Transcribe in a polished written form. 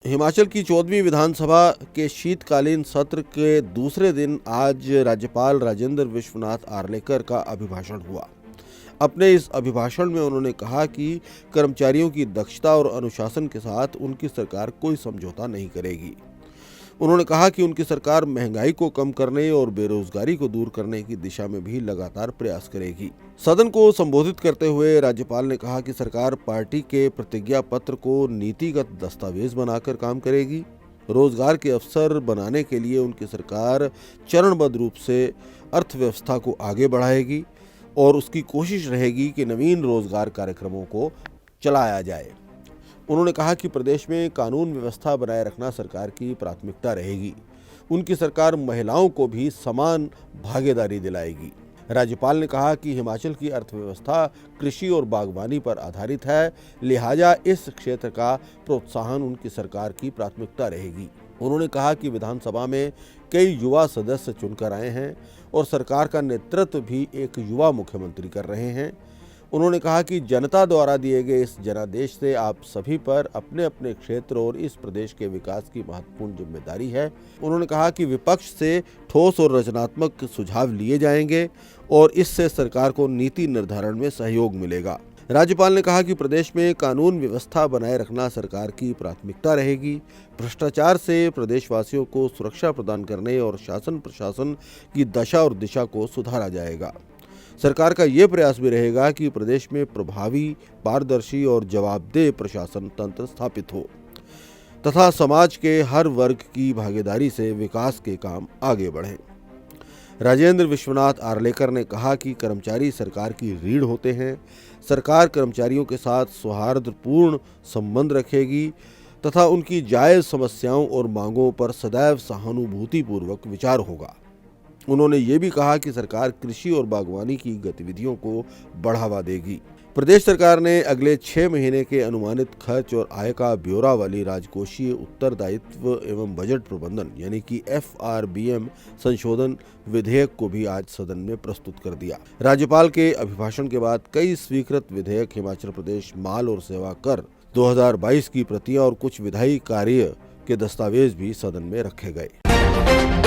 हिमाचल की 14वीं विधानसभा के शीतकालीन सत्र के दूसरे दिन आज राज्यपाल राजेंद्र विश्वनाथ आर्लेकर का अभिभाषण हुआ। अपने इस अभिभाषण में उन्होंने कहा कि कर्मचारियों की दक्षता और अनुशासन के साथ उनकी सरकार कोई समझौता नहीं करेगी। उन्होंने कहा कि उनकी सरकार महंगाई को कम करने और बेरोजगारी को दूर करने की दिशा में भी लगातार प्रयास करेगी। सदन को संबोधित करते हुए राज्यपाल ने कहा कि सरकार पार्टी के प्रतिज्ञा पत्र को नीतिगत दस्तावेज बनाकर काम करेगी। रोजगार के अवसर बनाने के लिए उनकी सरकार चरणबद्ध रूप से अर्थव्यवस्था को आगे बढ़ाएगी और उसकी कोशिश रहेगी कि नवीन रोजगार कार्यक्रमों को चलाया जाए। उन्होंने कहा कि प्रदेश में कानून व्यवस्था बनाए रखना सरकार की प्राथमिकता रहेगी। उनकी सरकार महिलाओं को भी समान भागीदारी दिलाएगी। राज्यपाल ने कहा कि हिमाचल की अर्थव्यवस्था कृषि और बागवानी पर आधारित है, लिहाजा इस क्षेत्र का प्रोत्साहन उनकी सरकार की प्राथमिकता रहेगी। उन्होंने कहा कि विधानसभा में कई युवा सदस्य चुनकर आए हैं और सरकार का नेतृत्व भी एक युवा मुख्यमंत्री कर रहे हैं। उन्होंने कहा कि जनता द्वारा दिए गए इस जनादेश से आप सभी पर अपने अपने क्षेत्र और इस प्रदेश के विकास की महत्वपूर्ण जिम्मेदारी है। उन्होंने कहा कि विपक्ष से ठोस और रचनात्मक सुझाव लिए जाएंगे और इससे सरकार को नीति निर्धारण में सहयोग मिलेगा। राज्यपाल ने कहा कि प्रदेश में कानून व्यवस्था बनाए रखना सरकार की प्राथमिकता रहेगी। भ्रष्टाचार से प्रदेशवासियों को सुरक्षा प्रदान करने और शासन प्रशासन की दशा और दिशा को सुधारा जाएगा। सरकार का ये प्रयास भी रहेगा कि प्रदेश में प्रभावी, पारदर्शी और जवाबदेह प्रशासन तंत्र स्थापित हो तथा समाज के हर वर्ग की भागीदारी से विकास के काम आगे बढ़ें। राजेंद्र विश्वनाथ आर्लेकर ने कहा कि कर्मचारी सरकार की रीढ़ होते हैं। सरकार कर्मचारियों के साथ सौहार्दपूर्ण संबंध रखेगी तथा उनकी जायज समस्याओं और मांगों पर सदैव सहानुभूतिपूर्वक विचार होगा। उन्होंने ये भी कहा कि सरकार कृषि और बागवानी की गतिविधियों को बढ़ावा देगी। प्रदेश सरकार ने अगले 6 महीने के अनुमानित खर्च और आय का ब्यौरा वाली राजकोषीय उत्तरदायित्व एवं बजट प्रबंधन यानी कि FRBM संशोधन विधेयक को भी आज सदन में प्रस्तुत कर दिया। राज्यपाल के अभिभाषण के बाद कई स्वीकृत विधेयक, हिमाचल प्रदेश माल और सेवा कर 2022 की प्रतियां और कुछ विधायी कार्य के दस्तावेज भी सदन में रखे गए।